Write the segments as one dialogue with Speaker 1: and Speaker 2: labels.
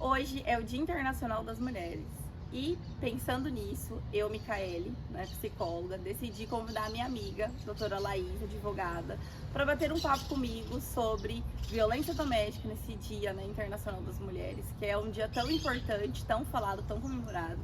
Speaker 1: Hoje é o Dia Internacional das Mulheres e pensando nisso, eu, Micaele, né, psicóloga, decidi convidar a minha amiga, doutora Laís, advogada, para bater um papo comigo sobre violência doméstica nesse Dia, né, Internacional das Mulheres, que é um dia tão importante, tão falado, tão comemorado.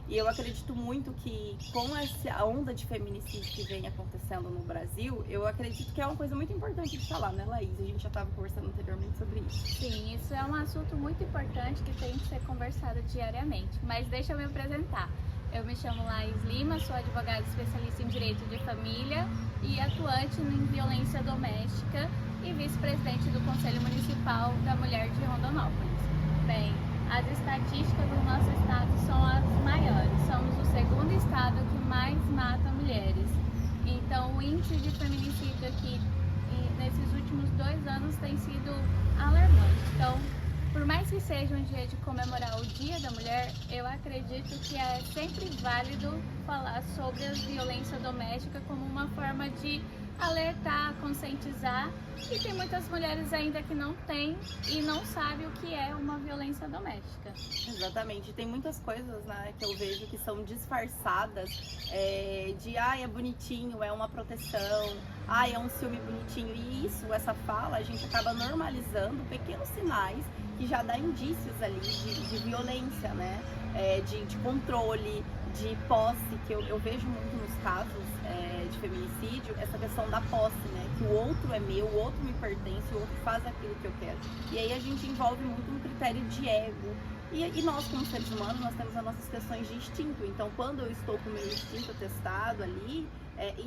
Speaker 1: E eu acredito muito que com essa onda de feminicídio que vem acontecendo no Brasil, eu acredito que é uma coisa muito importante de falar, né, Laís? A gente já estava conversando anteriormente sobre isso.
Speaker 2: Sim, isso é um assunto muito importante que tem que ser conversado diariamente. Mas deixa eu me apresentar. Eu me chamo Laís Lima, sou advogada especialista em direito de família e atuante em violência doméstica e vice-presidente do Conselho Municipal da Mulher de Rondonópolis. Bem, as estatísticas do nosso estado são as maiores. Somos o segundo estado que mais mata mulheres. Então, o índice de feminicídio aqui nesses últimos 2 anos tem sido alarmante. Então, por mais que seja um dia de comemorar o Dia da Mulher, eu acredito que é sempre válido falar sobre a violência doméstica como uma forma de alertar, conscientizar, e tem muitas mulheres ainda que não têm e não sabem o que é uma violência doméstica.
Speaker 1: Exatamente, tem muitas coisas, né, que eu vejo que são disfarçadas de é bonitinho, é uma proteção, é um ciúme bonitinho, e isso, essa fala, a gente acaba normalizando pequenos sinais que já dá indícios ali de violência, né, de controle, de posse, que eu vejo muito nos casos de feminicídio, essa questão da posse, né, que o outro é meu, o outro me pertence, o outro faz aquilo que eu quero. E aí a gente envolve muito um critério de ego. E nós, como seres humanos, nós temos as nossas questões de instinto. Então, quando eu estou com o meu instinto testado ali,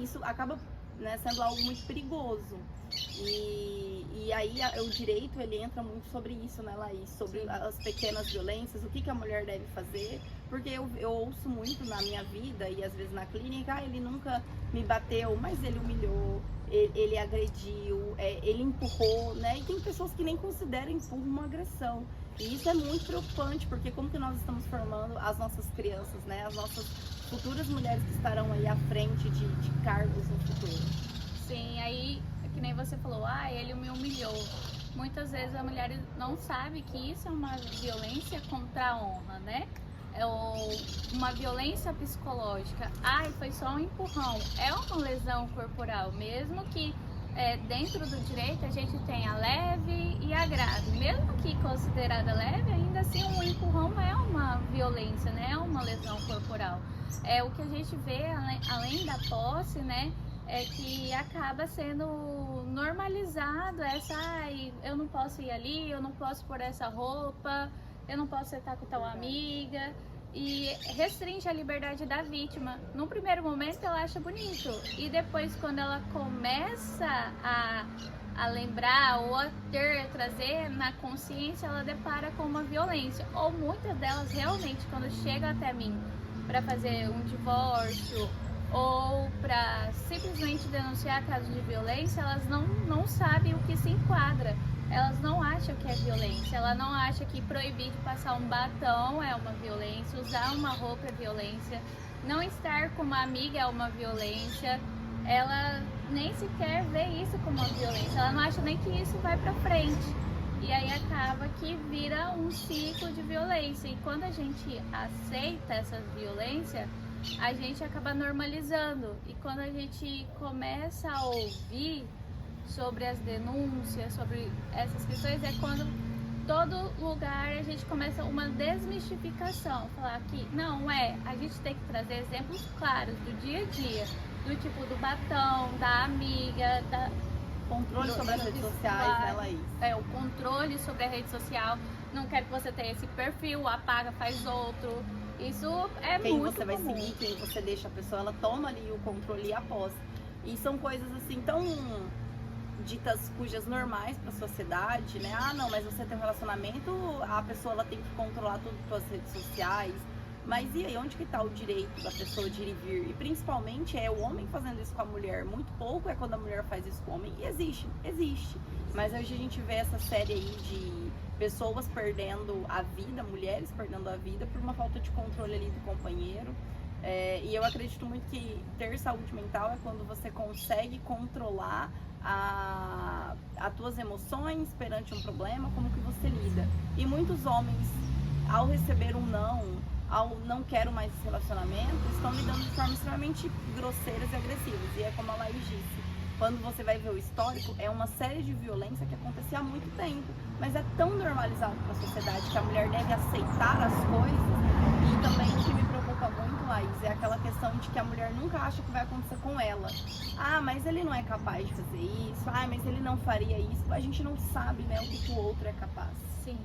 Speaker 1: isso acaba, né, sendo algo muito perigoso. E aí o direito, ele entra muito sobre isso, né, Laís? Sobre as pequenas violências, o que a mulher deve fazer. Porque eu ouço muito na minha vida e às vezes na clínica, ele nunca me bateu, mas ele humilhou, ele agrediu, ele empurrou, né? E tem pessoas que nem consideram empurro uma agressão. E isso é muito preocupante, porque como que nós estamos formando as nossas crianças, né? As nossas futuras mulheres que estarão aí à frente de cargos no futuro.
Speaker 2: Sim, aí, que nem você falou, ele me humilhou. Muitas vezes a mulher não sabe que isso é uma violência contra a honra, né? Ou uma violência psicológica. Foi só um empurrão. É uma lesão corporal, mesmo que dentro do direito a gente tenha leve e a grave. Mesmo que considerada leve, ainda assim um empurrão é uma violência, né? É uma lesão corporal. O que a gente vê, além da posse, né? É que acaba sendo normalizado eu não posso ir ali, eu não posso pôr essa roupa, eu não posso estar com tal amiga, e restringe a liberdade da vítima. No primeiro momento ela acha bonito, e depois quando ela começa a lembrar ou a trazer na consciência, ela depara com uma violência. Ou muitas delas realmente, quando chegam até mim para fazer um divórcio ou para simplesmente denunciar casos de violência, elas não sabem o que se enquadra. Elas não acham que é violência, ela não acha que proibir de passar um batom é uma violência, usar uma roupa é violência, não estar com uma amiga é uma violência. Ela nem sequer vê isso como uma violência, ela não acha nem que isso vai pra frente. E aí acaba que vira um ciclo de violência. E quando a gente aceita essa violência, a gente acaba normalizando. E quando a gente começa a ouvir sobre as denúncias, sobre essas questões, é quando todo lugar a gente começa uma desmistificação, falar que a gente tem que trazer exemplos claros do dia a dia, do tipo do batom, da amiga,
Speaker 1: controle sobre as redes sociais, né, Laís?
Speaker 2: O controle sobre a rede social. Não quero que você tenha esse perfil, apaga, faz outro. Isso é
Speaker 1: quem
Speaker 2: muito
Speaker 1: você vai
Speaker 2: comum.
Speaker 1: seguir, quem você deixa a pessoa, ela toma ali o controle e a posse. E são coisas assim tão ditas cujas normais para a sociedade, né? Mas você tem um relacionamento, a pessoa ela tem que controlar tudo as suas redes sociais. Mas e aí, onde que está o direito da pessoa de ir e vir? E principalmente é o homem fazendo isso com a mulher. Muito pouco é quando a mulher faz isso com o homem. E existe. Mas hoje a gente vê essa série aí de pessoas perdendo a vida, mulheres perdendo a vida por uma falta de controle ali do companheiro. E eu acredito muito que ter saúde mental é quando você consegue controlar as tuas emoções perante um problema, como que você lida. E muitos homens ao receber um não, ao não quero mais esse relacionamento, estão lidando de forma extremamente grosseiras e agressivas. E é como a Laís disse, quando você vai ver o histórico, é uma série de violência que acontecia há muito tempo, mas é tão normalizado para a sociedade que a mulher deve aceitar as coisas. E também o que me preocupa muito, Laís, é aquela questão de que a mulher nunca acha que vai acontecer com ela. Ah, mas ele não é capaz de fazer isso, ah, mas ele não faria isso. A gente não sabe, né, o que o outro é capaz.
Speaker 2: Sim.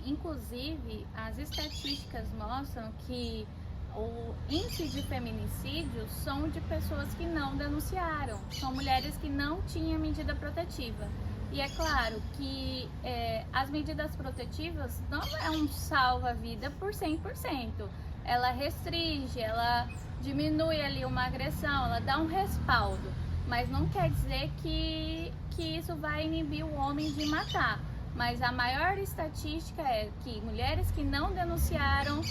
Speaker 2: Inclusive, as estatísticas mostram que o índice de feminicídio são de pessoas que não denunciaram, são mulheres que não tinham medida protetiva. E é claro que as medidas protetivas não é um salva-vida por 100%. Ela restringe, ela diminui ali uma agressão, ela dá um respaldo, mas não quer dizer que isso vai inibir o homem de matar. Mas a maior estatística é que mulheres que não denunciaram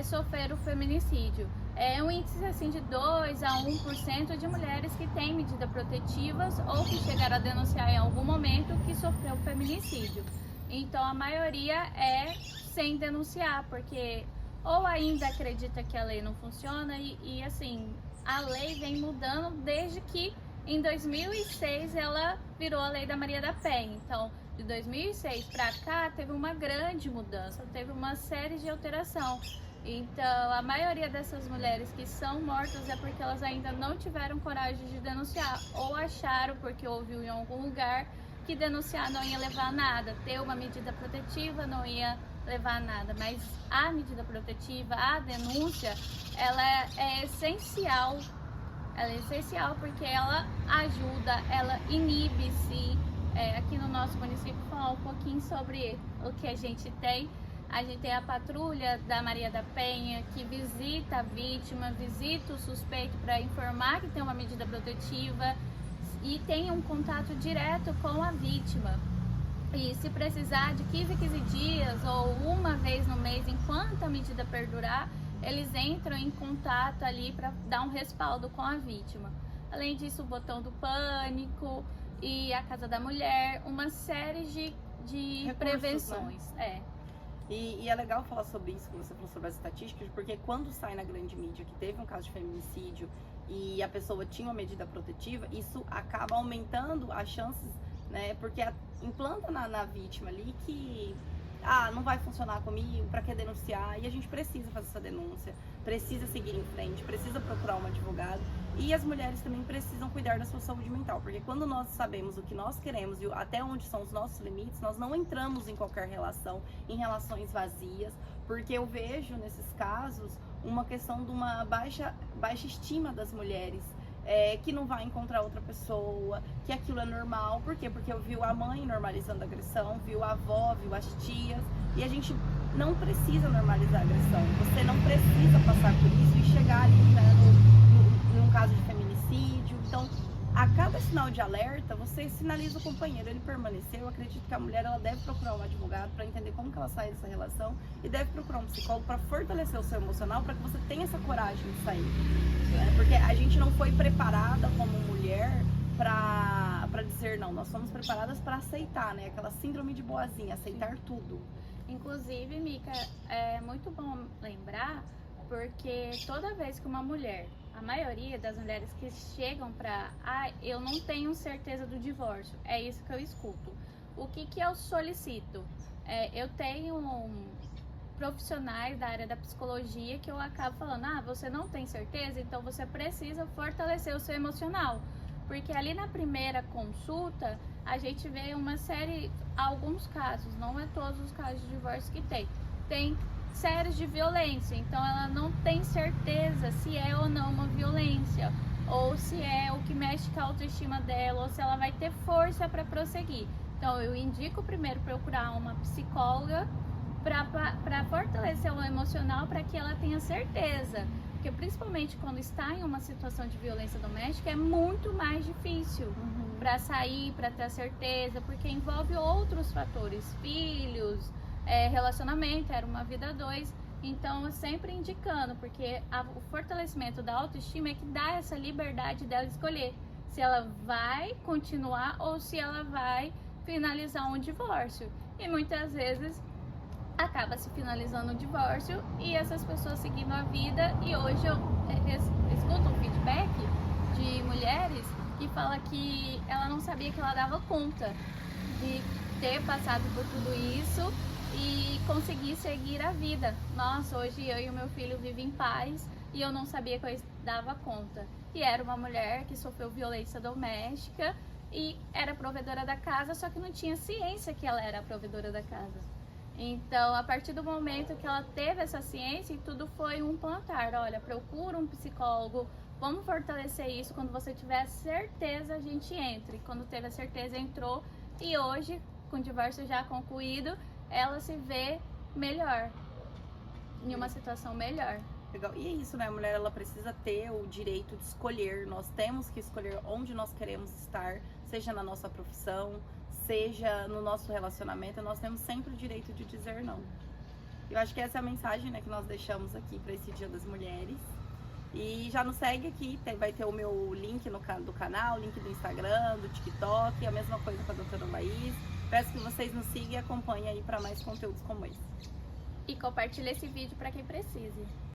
Speaker 2: sofreram feminicídio. É um índice assim, de 2 a 1% de mulheres que têm medidas protetivas ou que chegaram a denunciar em algum momento que sofreu feminicídio. Então a maioria é sem denunciar, porque ou ainda acredita que a lei não funciona e assim, a lei vem mudando desde que em 2006 ela virou a Lei da Maria da Penha. Então, de 2006 para cá teve uma grande mudança, teve uma série de alteração. Então, a maioria dessas mulheres que são mortas é porque elas ainda não tiveram coragem de denunciar ou acharam, porque ouviu em algum lugar, que denunciar não ia levar a nada, ter uma medida protetiva não ia levar a nada. Mas a medida protetiva, a denúncia, ela é essencial. Ela é essencial porque ela ajuda, ela inibe-se. Aqui no nosso município, falar um pouquinho sobre o que a gente tem. A gente tem a patrulha da Maria da Penha, que visita a vítima, visita o suspeito para informar que tem uma medida protetiva e tem um contato direto com a vítima. E se precisar de 15 dias ou uma vez no mês, enquanto a medida perdurar, eles entram em contato ali para dar um respaldo com a vítima. Além disso, o botão do pânico e a Casa da Mulher, uma série de
Speaker 1: recursos,
Speaker 2: prevenções.
Speaker 1: Né? E é legal falar sobre isso, que você falou sobre as estatísticas, porque quando sai na grande mídia que teve um caso de feminicídio e a pessoa tinha uma medida protetiva, isso acaba aumentando as chances, né? Porque implanta na vítima ali que não vai funcionar comigo, para que denunciar? E a gente precisa fazer essa denúncia, precisa seguir em frente, precisa procurar um advogado. E as mulheres também precisam cuidar da sua saúde mental, porque quando nós sabemos o que nós queremos e até onde são os nossos limites, nós não entramos em qualquer relação, em relações vazias, porque eu vejo nesses casos uma questão de uma baixa estima das mulheres, que não vai encontrar outra pessoa, que aquilo é normal. Por quê? Porque eu vi a mãe normalizando a agressão, viu a avó, viu as tias, e a gente não precisa normalizar a agressão. Você não precisa passar por isso e chegar ali, né, num caso de feminicídio. Então, a cada sinal de alerta, você sinaliza o companheiro, ele permaneceu. Eu acredito que a mulher ela deve procurar um advogado para entender como que ela sai dessa relação e deve procurar um psicólogo para fortalecer o seu emocional, para que você tenha essa coragem de sair. Porque a gente não foi preparada como mulher para dizer não, nós somos preparadas para aceitar, né? Aquela síndrome de boazinha, aceitar tudo.
Speaker 2: Inclusive, Mica, é muito bom lembrar, porque toda vez que uma mulher, a maioria das mulheres que chegam para eu não tenho certeza do divórcio, é isso que eu escuto. O que eu solicito? Eu tenho profissionais da área da psicologia que eu acabo falando, você não tem certeza, então você precisa fortalecer o seu emocional. Porque ali na primeira consulta, a gente vê uma série, alguns casos, não é todos os casos de divórcio que tem séries de violência, então ela não tem certeza se é ou não uma violência, ou se é o que mexe com a autoestima dela, ou se ela vai ter força para prosseguir. Então eu indico primeiro procurar uma psicóloga para fortalecer o emocional, para que ela tenha certeza, porque principalmente quando está em uma situação de violência doméstica é muito mais difícil para sair, para ter a certeza, porque envolve outros fatores, filhos, relacionamento, era uma vida a dois. Então eu sempre indicando, porque o fortalecimento da autoestima é que dá essa liberdade dela escolher se ela vai continuar ou se ela vai finalizar um divórcio. E muitas vezes acaba se finalizando o divórcio e essas pessoas seguindo a vida. E hoje eu escuto um feedback de mulheres que fala que ela não sabia que ela dava conta de ter passado por tudo isso e conseguir seguir a vida. Nossa, hoje eu e o meu filho vivem em paz e eu não sabia que eu dava conta. E era uma mulher que sofreu violência doméstica e era provedora da casa, só que não tinha ciência que ela era a provedora da casa. Então, a partir do momento que ela teve essa ciência, tudo foi um plantar. Olha, procura um psicólogo, vamos fortalecer isso. Quando você tiver certeza, a gente entra. E quando teve a certeza, entrou. E hoje, com o divórcio já concluído, ela se vê melhor, em uma situação melhor.
Speaker 1: Legal. E é isso, né? A mulher, ela precisa ter o direito de escolher. Nós temos que escolher onde nós queremos estar, seja na nossa profissão, seja no nosso relacionamento. Nós temos sempre o direito de dizer não. Eu acho que essa é a mensagem, né, que nós deixamos aqui para esse Dia das Mulheres. E já nos segue aqui, vai ter o meu link do canal, link do Instagram, do TikTok, a mesma coisa com a doutora Laís. Peço que vocês nos sigam e acompanhem aí para mais conteúdos como esse.
Speaker 2: E compartilhe esse vídeo para quem precise.